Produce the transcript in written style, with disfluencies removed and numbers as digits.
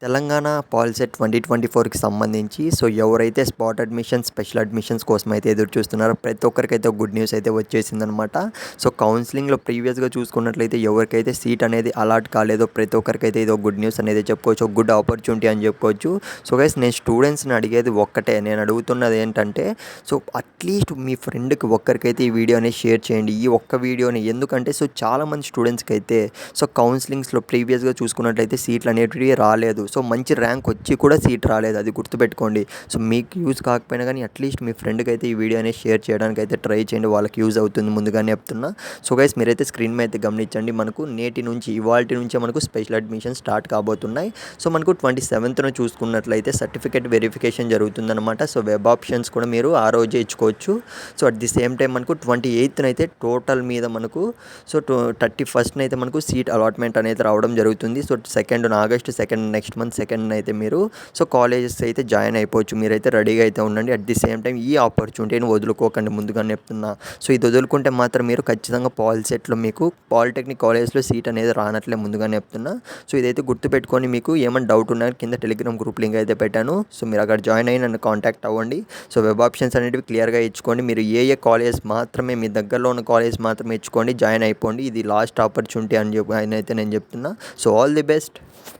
Telangana POLYCET 2024కి సంబంధించి ఎవరైతే spot admissions, special admissions కోసం అయితే ఎదురు చూస్తున్నారో ప్రతి ఒక్కరికైతే ఒక గుడ్ న్యూస్ అయితే వచ్చేసిందనమాట. కౌన్సిలింగ్‌లో ప్రీవియస్‌గా చూసుకున్నట్లయితే ఎవరికైతే సీట్ అనేది అలాట్ కాలేదో ప్రతి ఒక్కరికైతే ఇది ఒక గుడ్ న్యూస్ అనేది చెప్పుకోవచ్చు. ఒక గుడ్ ఆపర్చునిటీ అని చెప్పుకోవచ్చు. గైస్, నేను స్టూడెంట్స్‌ని అడిగేది ఒక్కటే. నేను అడుగుతున్నది ఏంటంటే అట్‌లీస్ట్ మీ ఫ్రెండ్‌కి ఒక్కరికైతే ఈ వీడియో అనేది షేర్ చేయండి. ఈ ఒక్క వీడియోని ఎందుకంటే చాలామంది స్టూడెంట్స్‌కి అయితే కౌన్సిలింగ్స్‌లో ప్రీవియస్‌గా చూసుకున్నట్లయితే సీట్లు అనేటివి రాలేదు. మంచి ర్యాంక్ వచ్చి కూడా సీట్ రాలేదు. అది గుర్తుపెట్టుకోండి. మీకు యూజ్ కాకపోయినా కానీ అట్లీస్ట్ మీ ఫ్రెండ్కి అయితే ఈ వీడియో అనేది షేర్ చేయడానికి అయితే ట్రై చేయండి. వాళ్ళకి యూజ్ అవుతుంది, ముందుగానే చెప్తున్నా. గైస్, మీరైతే స్క్రీన్ మీద అయితే గమనించండి. మనకు నేటి నుంచి ఇవాల్టి నుంచే మనకు స్పెషల్ అడ్మిషన్ స్టార్ట్ కాబోతున్నాయి. మనకు 27న చూసుకున్నట్లయితే సర్టిఫికేట్ వెరిఫికేషన్ జరుగుతుందన్నమాట. వెబ్ ఆప్షన్స్ కూడా మీరు ఆ రోజే ఇచ్చుకోవచ్చు. అట్ ది సేమ్ టైం మనకు 28న అయితే టోటల్ మీద మనకు 31న అయితే మనకు సీట్ అలాట్మెంట్ అనేది రావడం జరుగుతుంది. ఆగస్టు 2 నెక్స్ట్ మంత్ 2 అయితే మీరు కాలేజెస్ అయితే జాయిన్ అయిపోవచ్చు. మీరైతే రెడీగా అయితే ఉండండి. అట్ ది సేమ్ టైం ఈ ఆపర్చునిటీని వదులుకోకండి, ముందుగానే చెప్తున్నా. ఇది వదులుకుంటే మాత్రం మీరు ఖచ్చితంగా పాలిసెట్లో మీకు పాలిటెక్నిక్ కాలేజ్లో సీట్ అనేది రానట్లే, ముందుగానే చెప్తున్నా. ఇదైతే గుర్తుపెట్టుకొని మీకు ఏమైనా డౌట్ ఉన్నా కింద టెలిగ్రామ్ గ్రూప్ లింక్ అయితే పెట్టాను. మీరు అక్కడ జాయిన్ అయ్యి నన్ను కాంటాక్ట్ అవ్వండి. వెబ్ ఆప్షన్స్ అనేవి క్లియర్గా ఇచ్చుకోండి. మీరు ఏ కాలేజ్ మాత్రమే, మీ దగ్గరలో ఉన్న కాలేజ్ మాత్రమే ఇచ్చుకోండి, జాయిన్ అయిపోండి. ఇది లాస్ట్ ఆపర్చునిటీ అని చెప్పి అయితే నేను చెప్తున్నా. All the best.